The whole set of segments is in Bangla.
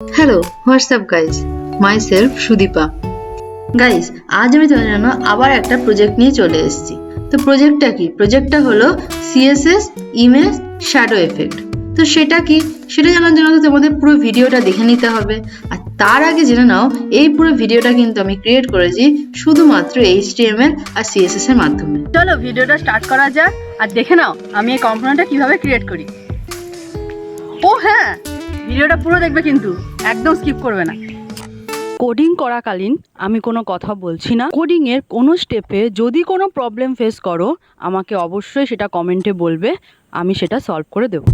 Hello WhatsApp guys, myself Sudipa. Guys, আজ আমি তোমাদের জন্য আবার একটা প্রজেক্ট নিয়ে চলে এসেছি। তো প্রজেক্টটা কি? প্রজেক্টটা হলো CSS ইমেজ শ্যাডো এফেক্ট। তো সেটা কি, সেটা জানার জন্য তো তোমাদের পুরো ভিডিওটা দেখে নিতে হবে। আর তার আগে জেনে নাও, এই পুরো ভিডিওটা কিন্তু আমি ক্রিয়েট করেছি শুধুমাত্র HTML আর CSS এর মাধ্যমে। চলো ভিডিওটা স্টার্ট করা যাক আর দেখে নাও আমি এই কম্পোনেন্টটা কিভাবে ক্রিয়েট করি। ও হ্যাঁ, ভিডিওটা পুরো দেখবে কিন্তু একদম স্কিপ করবে না। কোডিং করাকালীন আমি কোনো কথা বলছি না। কোডিংয়ের কোনো স্টেপে যদি কোনো প্রবলেম ফেস করো আমাকে অবশ্যই সেটা কমেন্টে বলবে, আমি সেটা সলভ করে দেবো।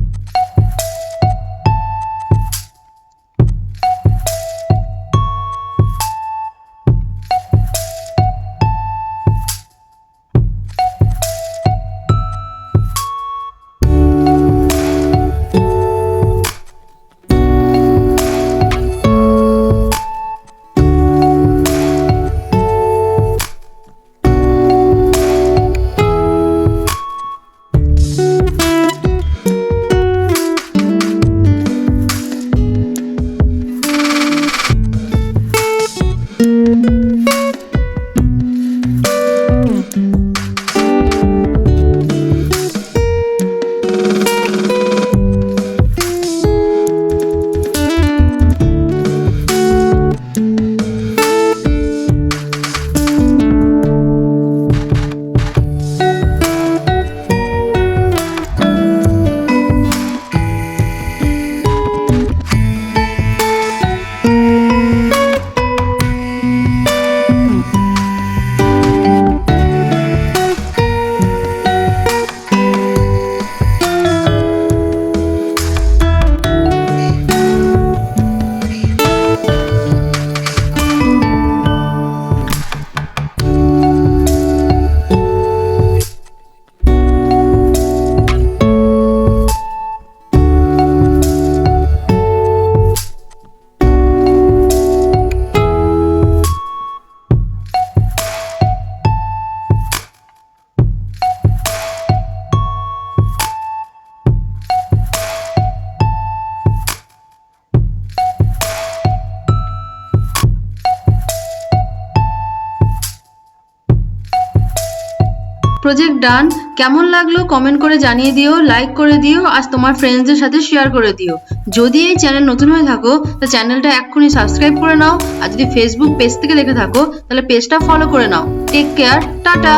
প্রজেক্ট ডান। কেমন লাগলো কমেন্ট করে জানিয়ে দিও, লাইক করে দিও, আর তোমার ফ্রেন্ডসদের সাথে শেয়ার করে দিও। যদি এই চ্যানেল নতুন হয়ে থাকো তো চ্যানেলটা এক্ষুনি সাবস্ক্রাইব করে নাও, আর যদি ফেসবুক পেজ থেকে দেখে থাকো তাহলে পেজটা ফলো করে নাও। Take care, tata.